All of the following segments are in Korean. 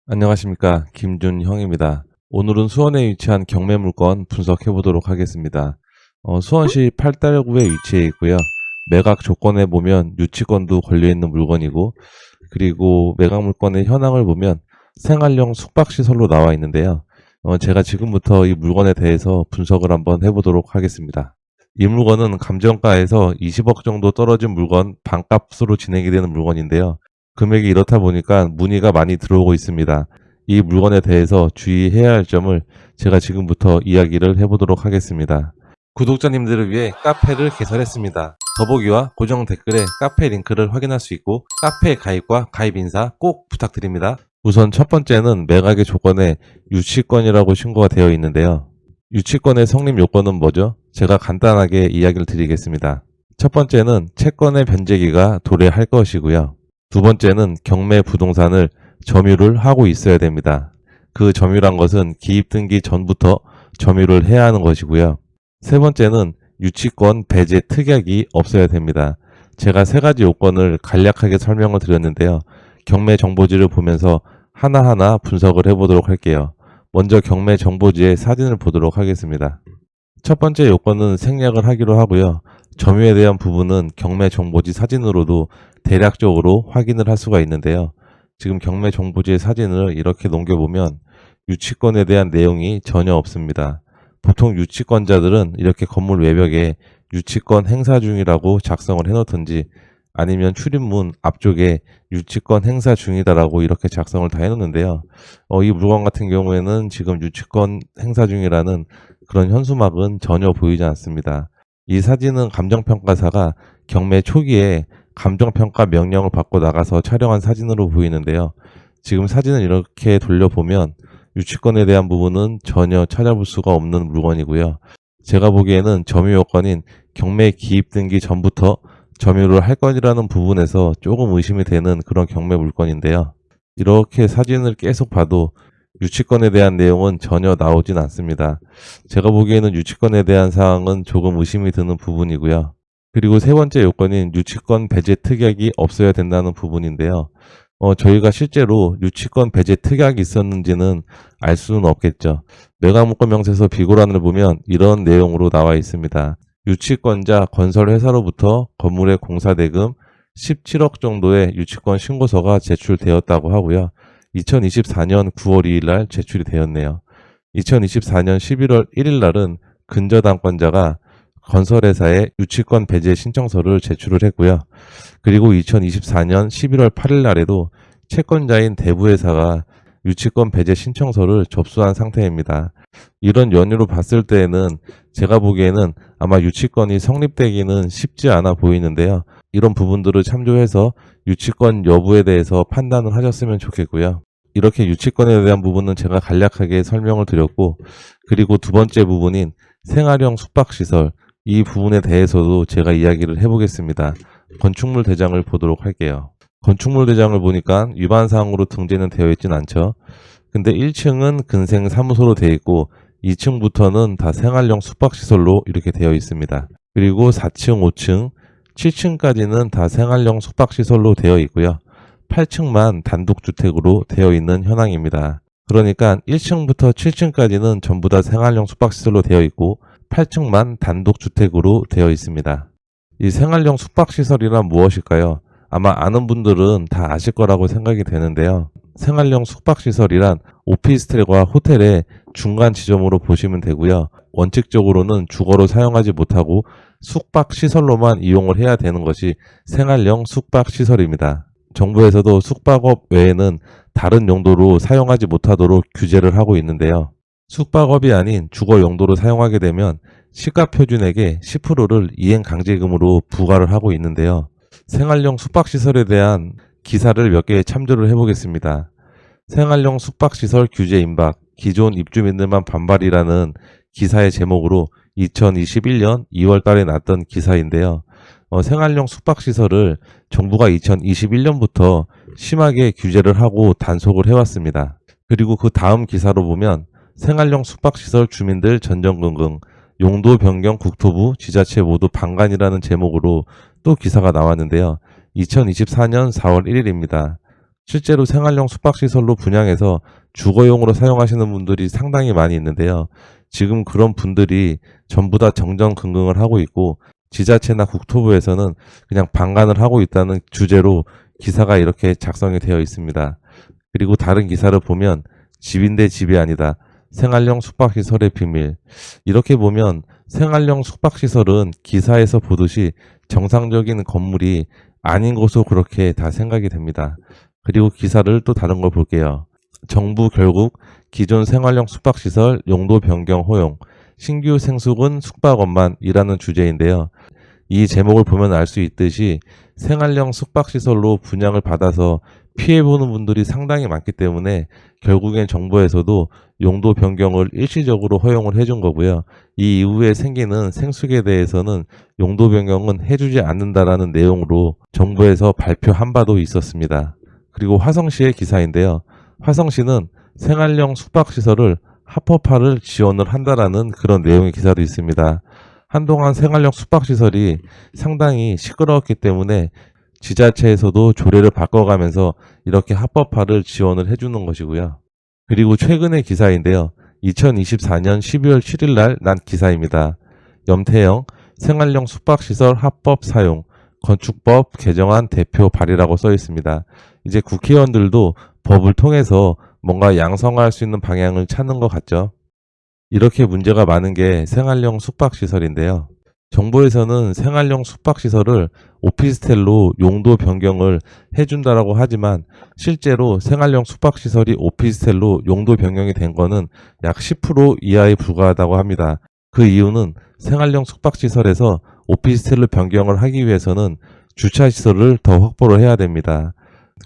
안녕하십니까, 김준형입니다. 오늘은 수원에 위치한 경매물건 분석해 보도록 하겠습니다. 수원시 팔달구에 위치해 있고요. 매각 조건에 보면 유치권도 걸려있는 물건이고, 그리고 매각 물건의 현황을 보면 생활용 숙박시설로 나와 있는데요. 제가 지금부터 이 물건에 대해서 분석을 한번 해보도록 하겠습니다. 이 물건은 감정가에서 20억 정도 떨어진 물건 반값으로 진행이 되는 물건인데요. 금액이 이렇다 보니까 문의가 많이 들어오고 있습니다. 이 물건에 대해서 주의해야 할 점을 제가 지금부터 이야기를 해보도록 하겠습니다. 구독자님들을 위해 카페를 개설했습니다. 더보기와 고정 댓글에 카페 링크를 확인할 수 있고 카페 가입과 가입 인사 꼭 부탁드립니다. 우선 첫 번째는 매각의 조건에 유치권이라고 신고가 되어 있는데요. 유치권의 성립 요건은 뭐죠? 제가 간단하게 이야기를 드리겠습니다. 첫 번째는 채권의 변제기가 도래할 것이고요. 두 번째는 경매 부동산을 점유를 하고 있어야 됩니다. 그 점유란 것은 기입 등기 전부터 점유를 해야 하는 것이고요. 세 번째는 유치권 배제 특약이 없어야 됩니다. 제가 세 가지 요건을 간략하게 설명을 드렸는데요. 경매 정보지를 보면서 하나하나 분석을 해보도록 할게요. 먼저 경매 정보지의 사진을 보도록 하겠습니다. 첫 번째 요건은 생략을 하기로 하고요. 점유에 대한 부분은 경매 정보지 사진으로도 대략적으로 확인을 할 수가 있는데요. 지금 경매 정보지의 사진을 이렇게 넘겨보면 유치권에 대한 내용이 전혀 없습니다. 보통 유치권자들은 이렇게 건물 외벽에 유치권 행사 중이라고 작성을 해놓든지 아니면 출입문 앞쪽에 유치권 행사 중이다라고 이렇게 작성을 다 해놓는데요. 이 물건 같은 경우에는 지금 유치권 행사 중이라는 그런 현수막은 전혀 보이지 않습니다. 이 사진은 감정평가사가 경매 초기에 감정평가 명령을 받고 나가서 촬영한 사진으로 보이는데요. 지금 사진을 이렇게 돌려보면 유치권에 대한 부분은 전혀 찾아볼 수가 없는 물건이고요. 제가 보기에는 점유 요건인 경매 기입 등기 전부터 점유를 할 것이라는 부분에서 조금 의심이 되는 그런 경매 물건인데요. 이렇게 사진을 계속 봐도 유치권에 대한 내용은 전혀 나오진 않습니다. 제가 보기에는 유치권에 대한 사항은 조금 의심이 드는 부분이고요. 그리고 세 번째 요건인 유치권 배제 특약이 없어야 된다는 부분인데요. 저희가 실제로 유치권 배제 특약이 있었는지는 알 수는 없겠죠. 매각물건 명세서 비고란을 보면 이런 내용으로 나와 있습니다. 유치권자 건설회사로부터 건물의 공사대금 17억 정도의 유치권 신고서가 제출되었다고 하고요. 2024년 9월 2일 날 제출이 되었네요. 2024년 11월 1일 날은 근저당권자가 건설회사에 유치권 배제 신청서를 제출을 했고요. 그리고 2024년 11월 8일 날에도 채권자인 대부회사가 유치권 배제 신청서를 접수한 상태입니다. 이런 연유로 봤을 때에는 제가 보기에는 아마 유치권이 성립되기는 쉽지 않아 보이는데요. 이런 부분들을 참조해서 유치권 여부에 대해서 판단을 하셨으면 좋겠고요. 이렇게 유치권에 대한 부분은 제가 간략하게 설명을 드렸고, 그리고 두 번째 부분인 생활형 숙박시설, 이 부분에 대해서도 제가 이야기를 해보겠습니다. 건축물 대장을 보도록 할게요. 건축물 대장을 보니까 위반사항으로 등재는 되어 있진 않죠. 근데 1층은 근생 사무소로 되어 있고 2층부터는 다 생활용 숙박시설로 이렇게 되어 있습니다. 그리고 4층, 5층, 7층까지는 다 생활용 숙박시설로 되어 있고요. 8층만 단독주택으로 되어 있는 현황입니다. 그러니까 1층부터 7층까지는 전부 다 생활용 숙박시설로 되어 있고 8층만 단독주택으로 되어 있습니다. 이 생활용 숙박시설이란 무엇일까요? 아마 아는 분들은 다 아실 거라고 생각이 되는데요. 생활용 숙박시설이란 오피스텔과 호텔의 중간 지점으로 보시면 되고요. 원칙적으로는 주거로 사용하지 못하고 숙박시설로만 이용을 해야 되는 것이 생활용 숙박시설입니다. 정부에서도 숙박업 외에는 다른 용도로 사용하지 못하도록 규제를 하고 있는데요. 숙박업이 아닌 주거 용도로 사용하게 되면 시가표준액의 10%를 이행강제금으로 부과를 하고 있는데요. 생활용 숙박시설에 대한 기사를 몇 개 참조를 해보겠습니다. 생활용 숙박시설 규제 임박, 기존 입주민들만 반발이라는 기사의 제목으로 2021년 2월 달에 났던 기사인데요. 생활용 숙박시설을 정부가 2021년부터 심하게 규제를 하고 단속을 해왔습니다. 그리고 그 다음 기사로 보면 생활용 숙박시설 주민들 전전긍긍, 용도 변경 국토부 지자체 모두 방관이라는 제목으로 또 기사가 나왔는데요. 2024년 4월 1일입니다. 실제로 생활용 숙박시설로 분양해서 주거용으로 사용하시는 분들이 상당히 많이 있는데요. 지금 그런 분들이 전부 다 정정긍긍을 하고 있고 지자체나 국토부에서는 그냥 방관을 하고 있다는 주제로 기사가 이렇게 작성이 되어 있습니다. 그리고 다른 기사를 보면 집인데 집이 아니다. 생활용 숙박시설의 비밀. 이렇게 보면 생활용 숙박시설은 기사에서 보듯이 정상적인 건물이 아닌 것으로 그렇게 다 생각이 됩니다. 그리고 기사를 또 다른 걸 볼게요. 정부 결국 기존 생활용 숙박시설 용도 변경 허용, 신규 생수군 숙박업만이라는 주제인데요. 이 제목을 보면 알 수 있듯이 생활용 숙박시설로 분양을 받아서 피해보는 분들이 상당히 많기 때문에 결국엔 정부에서도 용도 변경을 일시적으로 허용을 해준 거고요. 이 이후에 생기는 생수에 대해서는 용도 변경은 해주지 않는다라는 내용으로 정부에서 발표한 바도 있었습니다. 그리고 화성시의 기사인데요. 화성시는 생활용 숙박시설을 합법화를 지원을 한다라는 그런 내용의 기사도 있습니다. 한동안 생활용 숙박시설이 상당히 시끄러웠기 때문에 지자체에서도 조례를 바꿔가면서 이렇게 합법화를 지원을 해주는 것이고요. 그리고 최근의 기사인데요. 2024년 12월 7일 날 난 기사입니다. 염태영 생활용 숙박시설 합법 사용 건축법 개정안 대표 발의라고 써 있습니다. 이제 국회의원들도 법을 통해서 뭔가 양성할 수 있는 방향을 찾는 것 같죠. 이렇게 문제가 많은 게 생활용 숙박시설인데요. 정부에서는 생활용 숙박시설을 오피스텔로 용도 변경을 해준다라고 하지만 실제로 생활용 숙박시설이 오피스텔로 용도 변경이 된 거는 약 10% 이하에 불과하다고 합니다. 그 이유는 생활용 숙박시설에서 오피스텔로 변경을 하기 위해서는 주차시설을 더 확보를 해야 됩니다.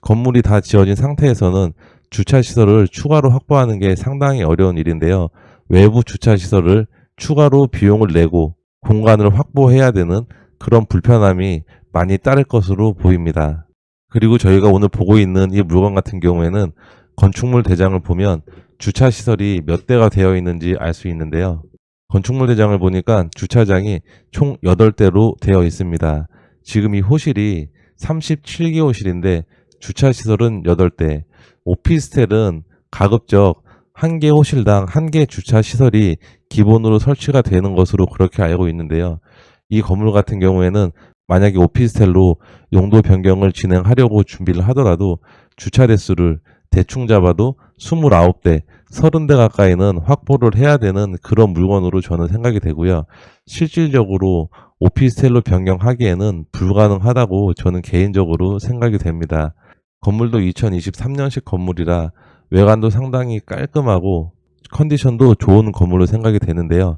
건물이 다 지어진 상태에서는 주차시설을 추가로 확보하는 게 상당히 어려운 일인데요. 외부 주차시설을 추가로 비용을 내고 공간을 확보해야 되는 그런 불편함이 많이 따를 것으로 보입니다. 그리고 저희가 오늘 보고 있는 이 물건 같은 경우에는 건축물 대장을 보면 주차시설이 몇 대가 되어 있는지 알 수 있는데요. 건축물 대장을 보니까 주차장이 총 8대로 되어 있습니다. 지금 이 호실이 37개 호실인데 주차시설은 8대, 오피스텔은 가급적 한 개 호실당 한 개 주차 시설이 기본으로 설치가 되는 것으로 그렇게 알고 있는데요. 이 건물 같은 경우에는 만약에 오피스텔로 용도 변경을 진행하려고 준비를 하더라도 주차 대수를 대충 잡아도 29대, 30대 가까이는 확보를 해야 되는 그런 물건으로 저는 생각이 되고요. 실질적으로 오피스텔로 변경하기에는 불가능하다고 저는 개인적으로 생각이 됩니다. 건물도 2023년식 건물이라 외관도 상당히 깔끔하고 컨디션도 좋은 건물로 생각이 되는데요.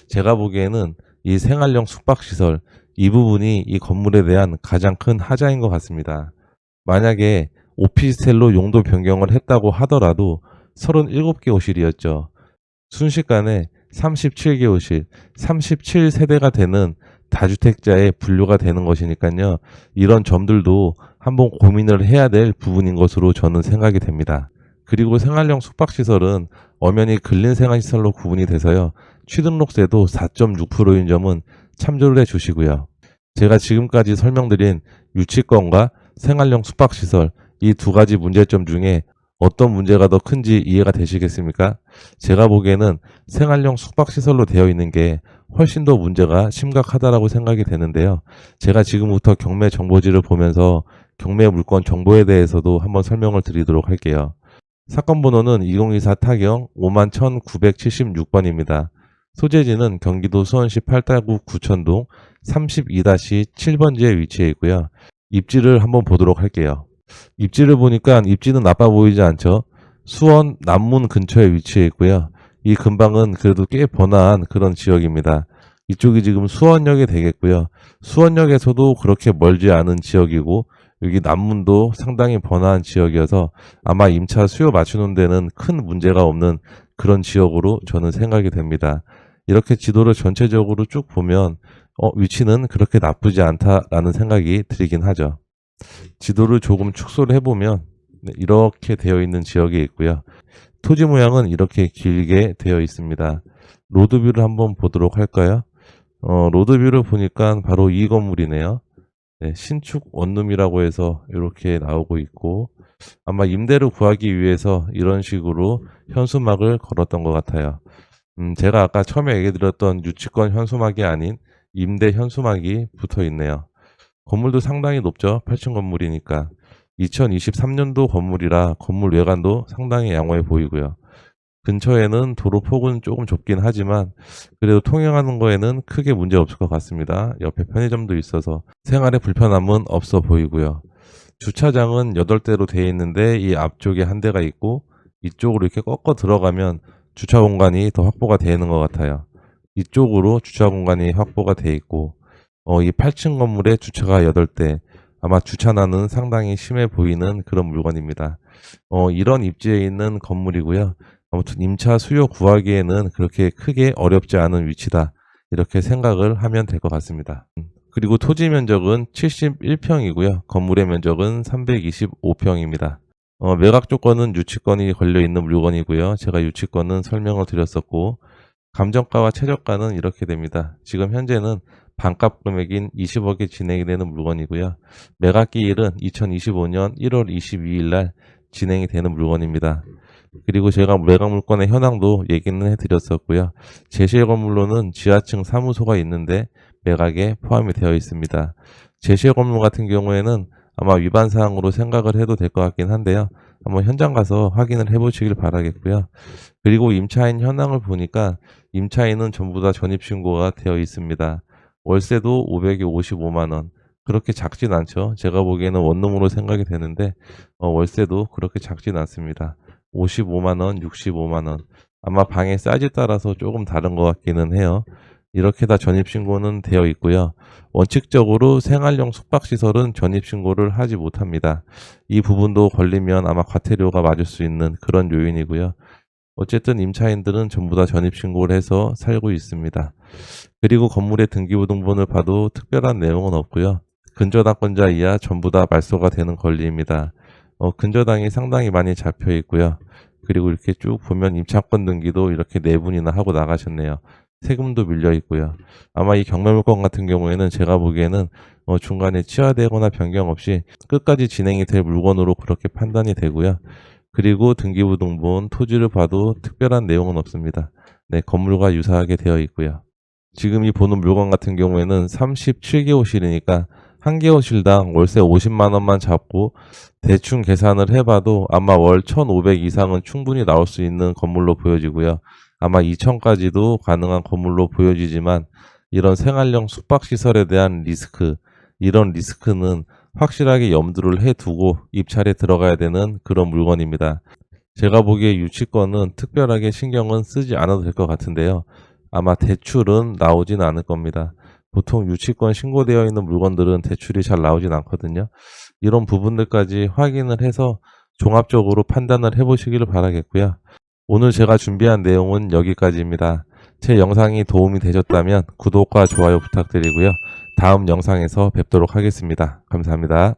제가 보기에는 이 생활용 숙박시설 이 부분이 이 건물에 대한 가장 큰 하자인 것 같습니다. 만약에 오피스텔로 용도 변경을 했다고 하더라도 37개 호실이었죠. 순식간에 37개 호실, 37세대가 되는 다주택자의 분류가 되는 것이니까요. 이런 점들도 한번 고민을 해야 될 부분인 것으로 저는 생각이 됩니다. 그리고 생활용 숙박시설은 엄연히 근린생활시설로 구분이 돼서요. 취등록세도 4.6%인 점은 참조를 해주시고요. 제가 지금까지 설명드린 유치권과 생활용 숙박시설 이 두 가지 문제점 중에 어떤 문제가 더 큰지 이해가 되시겠습니까? 제가 보기에는 생활용 숙박시설로 되어 있는 게 훨씬 더 문제가 심각하다라고 생각이 되는데요. 제가 지금부터 경매 정보지를 보면서 경매 물건 정보에 대해서도 한번 설명을 드리도록 할게요. 사건 번호는 2024 타경 51,976번입니다. 소재지는 경기도 수원시 8달구 구천동 32-7번지에 위치해 있고요. 입지를 한번 보도록 할게요. 입지를 보니까 입지는 나빠 보이지 않죠? 수원 남문 근처에 위치해 있고요. 이 근방은 그래도 꽤 번화한 그런 지역입니다. 이쪽이 지금 수원역이 되겠고요. 수원역에서도 그렇게 멀지 않은 지역이고 여기 남문도 상당히 번화한 지역이어서 아마 임차 수요 맞추는 데는 큰 문제가 없는 그런 지역으로 저는 생각이 됩니다. 이렇게 지도를 전체적으로 쭉 보면 위치는 그렇게 나쁘지 않다라는 생각이 들긴 하죠. 지도를 조금 축소를 해보면 이렇게 되어 있는 지역이 있고요. 토지 모양은 이렇게 길게 되어 있습니다. 로드뷰를 한번 보도록 할까요? 로드뷰를 보니까 바로 이 건물이네요. 네, 신축 원룸이라고 해서 이렇게 나오고 있고 아마 임대를 구하기 위해서 이런 식으로 현수막을 걸었던 것 같아요. 제가 아까 처음에 얘기 드렸던 유치권 현수막이 아닌 임대 현수막이 붙어 있네요. 건물도 상당히 높죠. 8층 건물이니까. 2023년도 건물이라 건물 외관도 상당히 양호해 보이고요. 근처에는 도로 폭은 조금 좁긴 하지만 그래도 통행하는 거에는 크게 문제 없을 것 같습니다. 옆에 편의점도 있어서 생활에 불편함은 없어 보이고요. 주차장은 8대로 되어 있는데 이 앞쪽에 한 대가 있고 이쪽으로 이렇게 꺾어 들어가면 주차 공간이 더 확보가 되는 것 같아요. 이쪽으로 주차 공간이 확보가 되어 있고 이 8층 건물에 주차가 8대, 아마 주차난은 상당히 심해 보이는 그런 물건입니다. 이런 입지에 있는 건물이고요. 아무튼 임차 수요 구하기에는 그렇게 크게 어렵지 않은 위치다. 이렇게 생각을 하면 될 것 같습니다. 그리고 토지 면적은 71평이고요. 건물의 면적은 325평입니다. 매각 조건은 유치권이 걸려 있는 물건이고요. 제가 유치권은 설명을 드렸었고, 감정가와 최저가는 이렇게 됩니다. 지금 현재는 반값 금액인 20억에 진행이 되는 물건이고요. 매각 기일은 2025년 1월 22일 날 진행이 되는 물건입니다. 그리고 제가 매각 물건의 현황도 얘기는 해드렸었고요. 제시의 건물로는 지하층 사무소가 있는데 매각에 포함이 되어 있습니다. 제시의 건물 같은 경우에는 아마 위반 사항으로 생각을 해도 될 것 같긴 한데요. 한번 현장 가서 확인을 해보시길 바라겠고요. 그리고 임차인 현황을 보니까 임차인은 전부 다 전입신고가 되어 있습니다. 월세도 555만 원. 그렇게 작진 않죠. 제가 보기에는 원룸으로 생각이 되는데 월세도 그렇게 작진 않습니다. 55만 원, 65만 원. 아마 방의 사이즈에 따라서 조금 다른 것 같기는 해요. 이렇게 다 전입신고는 되어 있고요. 원칙적으로 생활용 숙박시설은 전입신고를 하지 못합니다. 이 부분도 걸리면 아마 과태료가 맞을 수 있는 그런 요인이고요. 어쨌든 임차인들은 전부 다 전입신고를 해서 살고 있습니다. 그리고 건물의 등기부등본을 봐도 특별한 내용은 없고요. 근저당권자 이하 전부 다 말소가 되는 권리입니다. 근저당이 상당히 많이 잡혀 있고요. 그리고 이렇게 쭉 보면 임차권 등기도 이렇게 4분이나 하고 나가셨네요. 세금도 밀려 있고요. 아마 이 경매물건 같은 경우에는 제가 보기에는 중간에 취하되거나 변경 없이 끝까지 진행이 될 물건으로 그렇게 판단이 되고요. 그리고 등기부등본, 토지를 봐도 특별한 내용은 없습니다. 네, 건물과 유사하게 되어 있고요. 지금 이 보는 물건 같은 경우에는 37개호실이니까 한 개호실당 월세 50만 원만 잡고 대충 계산을 해봐도 아마 월 1,500 이상은 충분히 나올 수 있는 건물로 보여지고요. 아마 2,000까지도 가능한 건물로 보여지지만 이런 생활용 숙박시설에 대한 리스크, 이런 리스크는 확실하게 염두를 해두고 입찰에 들어가야 되는 그런 물건입니다. 제가 보기에 유치권은 특별하게 신경은 쓰지 않아도 될 것 같은데요. 아마 대출은 나오진 않을 겁니다. 보통 유치권 신고되어 있는 물건들은 대출이 잘 나오진 않거든요. 이런 부분들까지 확인을 해서 종합적으로 판단을 해보시기를 바라겠고요. 오늘 제가 준비한 내용은 여기까지입니다. 제 영상이 도움이 되셨다면 구독과 좋아요 부탁드리고요. 다음 영상에서 뵙도록 하겠습니다. 감사합니다.